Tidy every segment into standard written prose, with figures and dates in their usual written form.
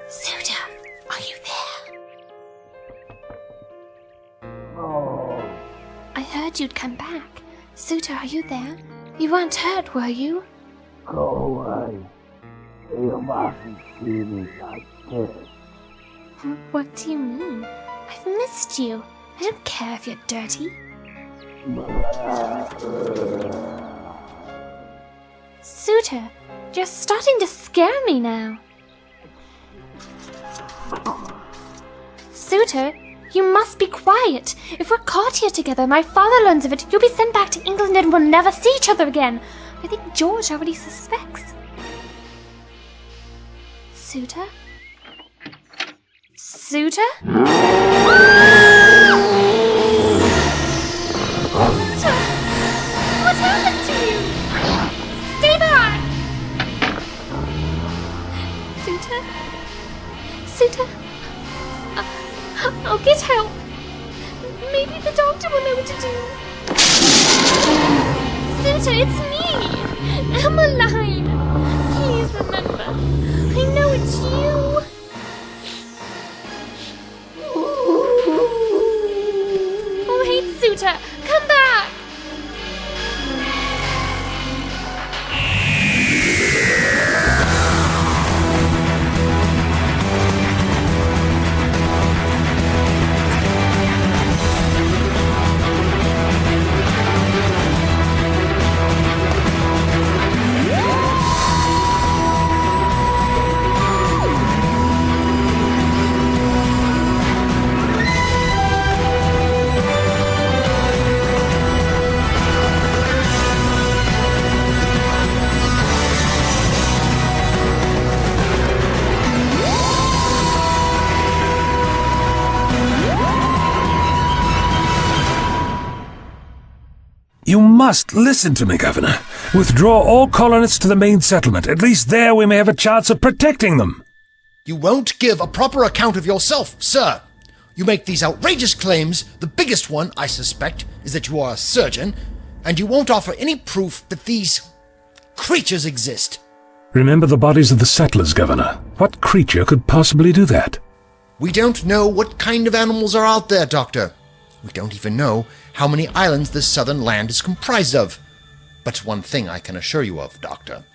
Suda, are you there? Oh. I heard you'd come back. Suda, are you there? You weren't hurt, were you? Go away. You mustn't see me like this. What do you mean? I've missed you. I don't care if you're dirty. Suda, you're starting to scare me now. Suda, you must be quiet. If we're caught here together, my father learns of it, you'll be sent back to England and we'll never see each other again. I think George already suspects. Suda? Suda? What happened to you? Stay back! Suda? I'll get help. Maybe the doctor will know what to do. Suda, it's me! Emmeline! Please remember, I know it's you! Oh, wait, Suda! Come back! You must listen to me, Governor. Withdraw all colonists to the main settlement. At least there we may have a chance of protecting them. You won't give a proper account of yourself, sir. You make these outrageous claims. The biggest one, I suspect, is that you are a surgeon, and you won't offer any proof that these creatures exist. Remember the bodies of the settlers, Governor. What creature could possibly do that? We don't know what kind of animals are out there, Doctor. We don't even know how many islands this southern land is comprised of. But one thing I can assure you of, Doctor.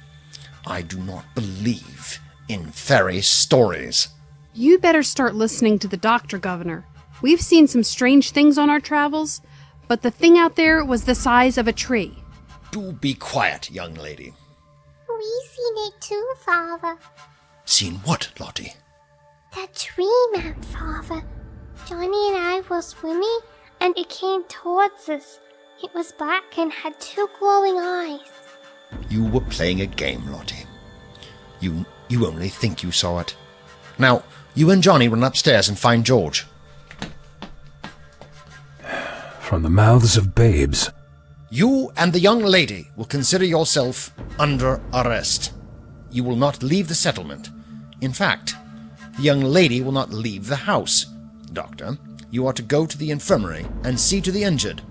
I do not believe in fairy stories. You better start listening to the doctor, Governor. We've seen some strange things on our travels, but the thing out there was the size of a tree. Do be quiet, young lady. We've seen it too, Father. Seen what, Lottie? That tree man, Father. Johnny and I were swimming, and it came towards us. It was black and had two glowing eyes. You were playing a game, Lottie. You only think you saw it. Now, you and Johnny run upstairs and find George. From the mouths of babes. You and the young lady will consider yourself under arrest. You will not leave the settlement. In fact, the young lady will not leave the house. Doctor, you are to go to the infirmary and see to the injured.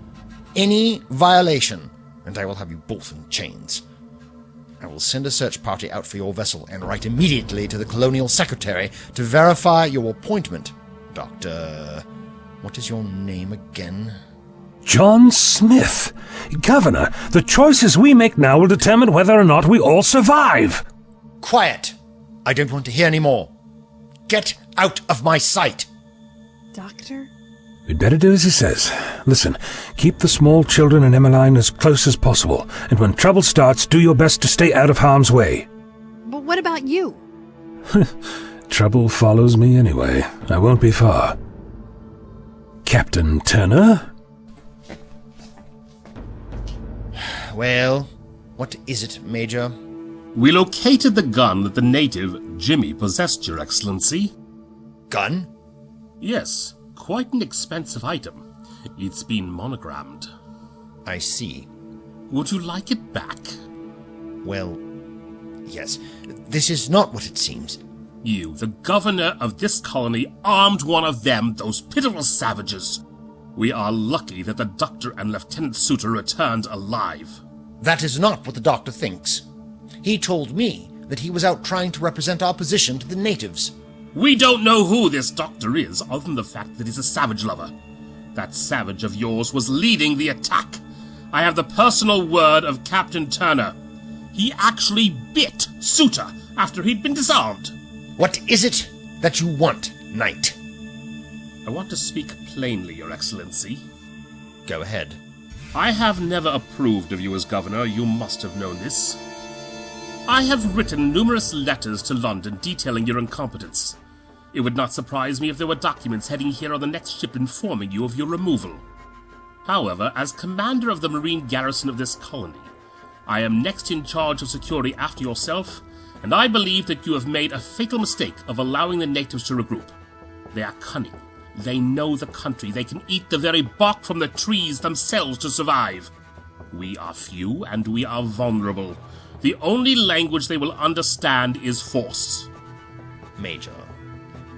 Any violation, and I will have you both in chains. I will send a search party out for your vessel and write immediately to the Colonial Secretary to verify your appointment. Doctor, what is your name again? John Smith. Governor, the choices we make now will determine whether or not we all survive. Quiet! I don't want to hear any more. Get out of my sight! Doctor? We'd better do as he says. Listen, keep the small children and Emmeline as close as possible, and when trouble starts, do your best to stay out of harm's way. But what about you? Trouble follows me anyway. I won't be far. Captain Turner? Well, what is it, Major? We located the gun that the native Jimmy possessed, Your Excellency. Gun? Yes, quite an expensive item. It's been monogrammed. I see. Would you like it back? Well, yes. This is not what it seems. You, the governor of this colony, armed one of them, those pitiful savages. We are lucky that the doctor and Lieutenant Suter returned alive. That is not what the doctor thinks. He told me that he was out trying to represent our position to the natives. We don't know who this doctor is, other than the fact that he's a savage lover. That savage of yours was leading the attack. I have the personal word of Captain Turner. He actually bit Suter after he'd been disarmed. What is it that you want, Knight? I want to speak plainly, Your Excellency. Go ahead. I have never approved of you as governor. You must have known this. I have written numerous letters to London detailing your incompetence. It would not surprise me if there were documents heading here on the next ship informing you of your removal. However, as commander of the marine garrison of this colony, I am next in charge of security after yourself, and I believe that you have made a fatal mistake of allowing the natives to regroup. They are cunning. They know the country. They can eat the very bark from the trees themselves to survive. We are few, and we are vulnerable. The only language they will understand is force. Major,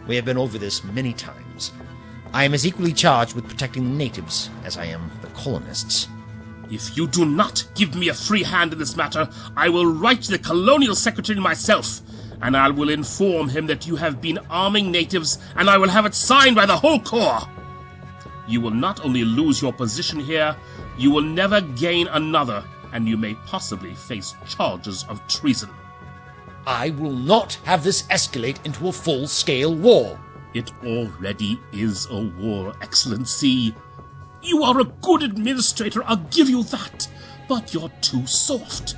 we have been over this many times. I am as equally charged with protecting the natives as I am the colonists. If you do not give me a free hand in this matter, I will write to the Colonial Secretary myself, and I will inform him that you have been arming natives, and I will have it signed by the whole Corps. You will not only lose your position here, you will never gain another, and you may possibly face charges of treason. I will not have this escalate into a full-scale war. It already is a war, Excellency. You are a good administrator, I'll give you that, but you're too soft.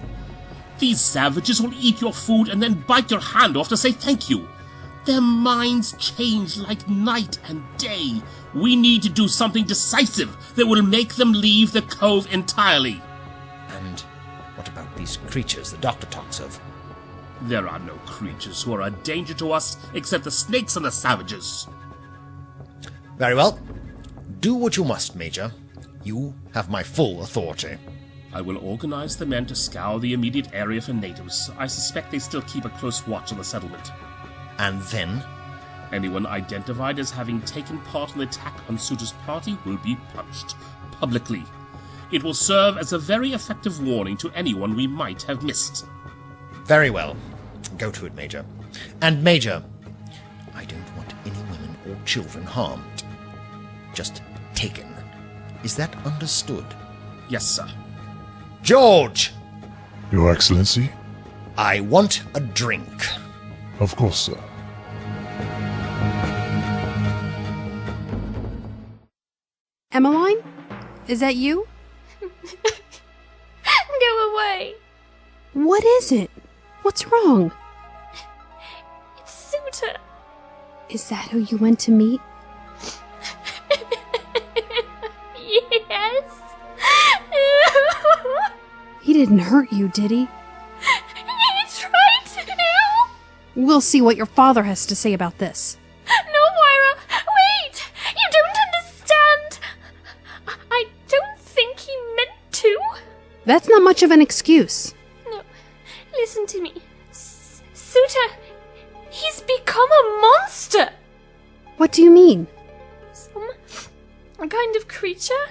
These savages will eat your food and then bite your hand off to say thank you. Their minds change like night and day. We need to do something decisive that will make them leave the cove entirely. And what about these creatures the doctor talks of? There are no creatures who are a danger to us except the snakes and the savages. Very well. Do what you must, Major. You have my full authority. I will organize the men to scour the immediate area for natives. I suspect they still keep a close watch on the settlement. And then? Anyone identified as having taken part in the attack on Suter's party will be punched publicly. It will serve as a very effective warning to anyone we might have missed. Very well. Go to it, Major. And, Major, I don't want any women or children harmed. Just taken. Is that understood? Yes, sir. George! Your Excellency? I want a drink. Of course, sir. Emmeline? Is that you? Go away. What is it? What's wrong? It's Suter. Is that who you went to meet? Yes. He didn't hurt you, did he? He tried to. We'll see what your father has to say about this. No, Moira. Wait. You don't understand. I don't think he meant to. That's not much of an excuse. No. Listen to me. Suter, he's become a monster. What do you mean? Some kind of creature.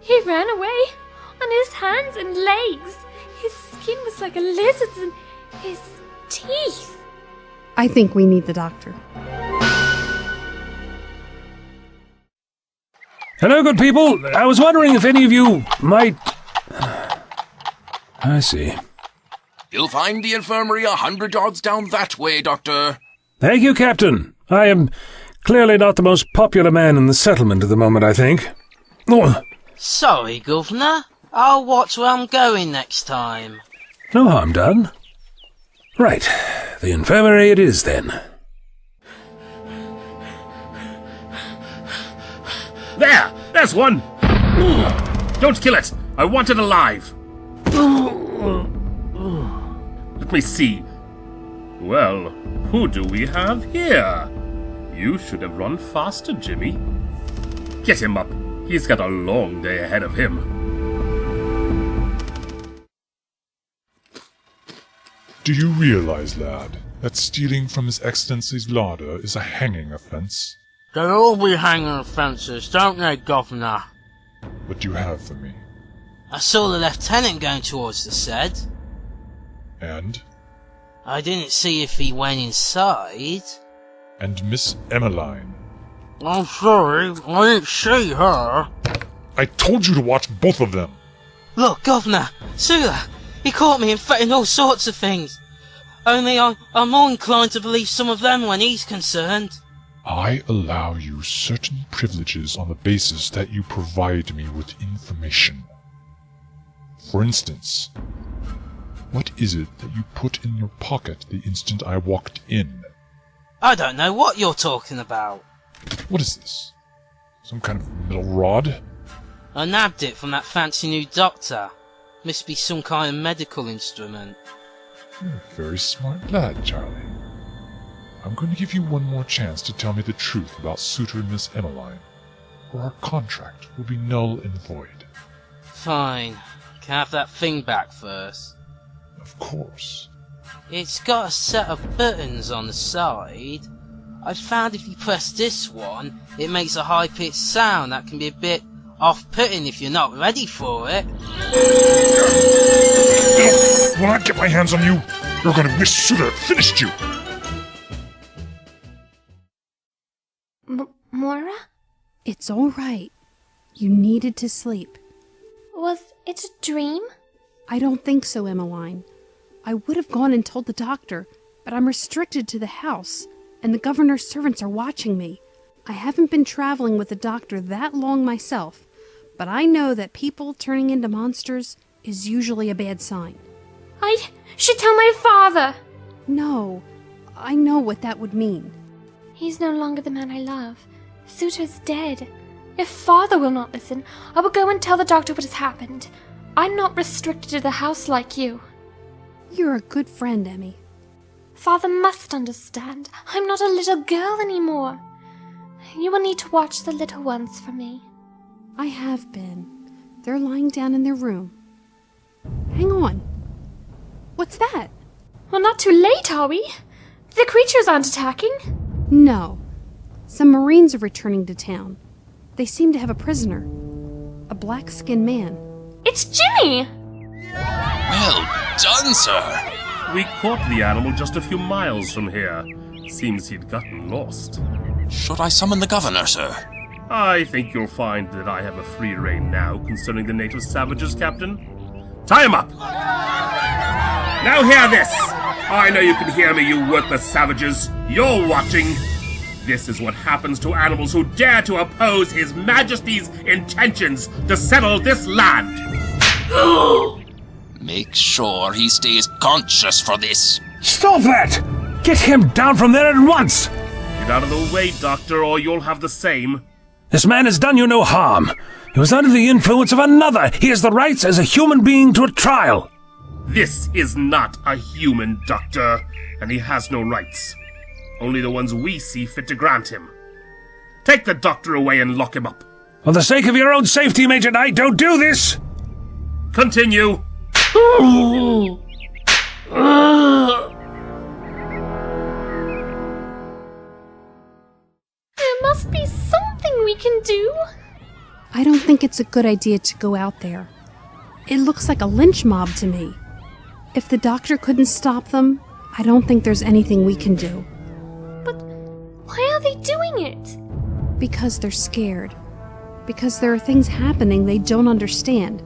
He ran away on his hands and legs. His skin was like a lizard's and his teeth. I think we need the doctor. Hello, good people. I was wondering if any of you might... I see. You'll find the infirmary 100 yards down that way, Doctor. Thank you, Captain. I am clearly not the most popular man in the settlement at the moment, I think. Oh, Sorry, Governor. I'll watch where I'm going next time. no harm done. Right, the infirmary it is, then. There's one! Don't kill it! I want it alive! Let me see. Well, who do we have here? You should have run faster, Jimmy. Get him up. He's got a long day ahead of him. Do you realize, lad, that stealing from His Excellency's larder is a hanging offence? They'll all be hanging offences, don't they, Governor? What do you have for me? I saw the lieutenant going towards the shed. And? I didn't see if he went inside. And Miss Emmeline. I'm sorry, I didn't see her. I told you to watch both of them. Look, Governor, see that? He caught me infecting all sorts of things. Only I'm more inclined to believe some of them when he's concerned. I allow you certain privileges on the basis that you provide me with information. For instance, what is it that you put in your pocket the instant I walked in? I don't know what you're talking about. What is this? Some kind of metal rod? I nabbed it from that fancy new doctor. Must be some kind of medical instrument. You're a very smart lad, Charlie. I'm going to give you one more chance to tell me the truth about Suitor and Miss Emmeline, or our contract will be null and void. Fine. Can I have that thing back first? Of course. It's got a set of buttons on the side. I found if you press this one, it makes a high-pitched sound that can be a bit off-putting if you're not ready for it. When I get my hands on you, you're going to wish Suitor had finished you! Moira? It's all right. You needed to sleep. Was it a dream? I don't think so, Emmeline. I would have gone and told the doctor, but I'm restricted to the house, and the governor's servants are watching me. I haven't been traveling with the doctor that long myself, but I know that people turning into monsters is usually a bad sign. I should tell my father! No, I know what that would mean. He's no longer the man I love. Suitor's dead. If father will not listen, I will go and tell the doctor what has happened. I'm not restricted to the house like you. You're a good friend, Emmy. Father must understand. I'm not a little girl anymore. You will need to watch the little ones for me. I have been. They're lying down in their room. Hang on. What's that? Well, not too late, are we? The creatures aren't attacking. No. Some Marines are returning to town. They seem to have a prisoner. A black-skinned man. It's Jimmy! Well done, sir. We caught the animal just a few miles from here. Seems he'd gotten lost. Should I summon the governor, sir? I think you'll find that I have a free rein now concerning the native savages, Captain. Tie him up! Now hear this! I know you can hear me, you worthless savages. You're watching. This is what happens to animals who dare to oppose His Majesty's intentions to settle this land. Make sure he stays conscious for this. Stop that! Get him down from there at once! Get out of the way, Doctor, or you'll have the same. This man has done you no harm. He was under the influence of another. He has the rights as a human being to a trial. This is not a human, Doctor, and he has no rights. Only the ones we see fit to grant him. Take the doctor away and lock him up. For the sake of your own safety, Major Knight, don't do this! Continue. There must be something we can do. I don't think it's a good idea to go out there. It looks like a lynch mob to me. If the doctor couldn't stop them, I don't think there's anything we can do. But why are they doing it? Because they're scared. Because there are things happening they don't understand,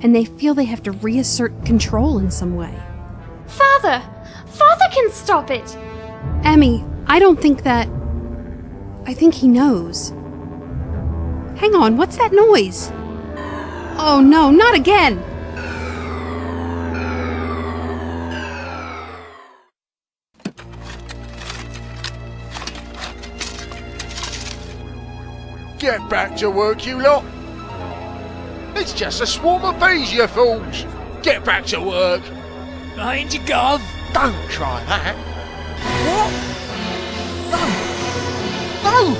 and they feel they have to reassert control in some way. Father! Father can stop it! Emmy, I don't think that... I think he knows. Hang on, what's that noise? Oh no, not again! Get back to work, you lot! It's just a swarm of bees, you fools! Get back to work! Behind you, Gov! Don't try that! What? No!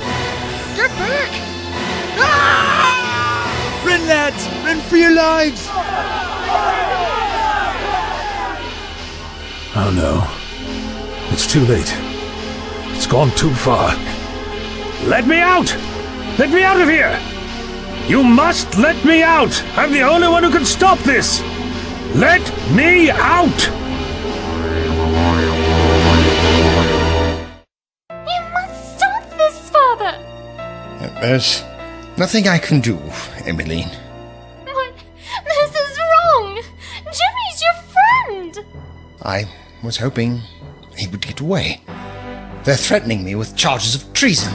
Get back! Ah! Run, lads! Run for your lives! Oh no. It's too late. It's gone too far. Let me out! Let me out of here! You must let me out! I'm the only one who can stop this! Let me out! There's nothing I can do, Emmeline. What? This is wrong! Jimmy's your friend! I was hoping he would get away. They're threatening me with charges of treason.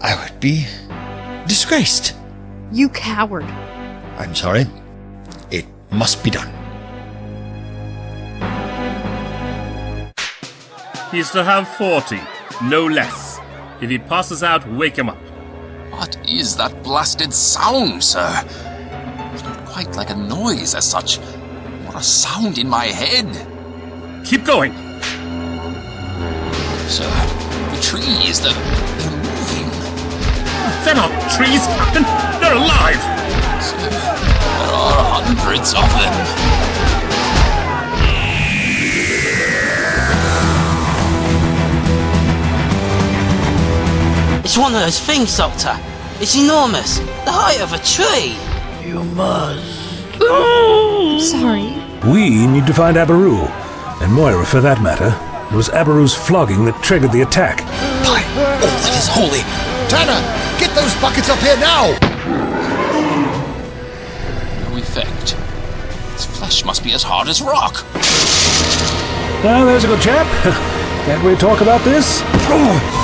I would be disgraced. You coward. I'm sorry. It must be done. He's to have 40, no less. If he passes out, wake him up. What is that blasted sound, sir? It's not quite like a noise as such. What a sound in my head. Keep going. Sir, the trees, they're moving. They're not trees, Captain. They're alive. Sir, there are hundreds of them. It's one of those things, Doctor. It's enormous. The height of a tree. You must. Sorry. We need to find Abaru, and Moira for that matter. It was Abaru's flogging that triggered the attack. By all that is holy! Tanner, get those buckets up here now! No effect. Its flesh must be as hard as rock. Now, there's a good chap. Can't we talk about this? Oh.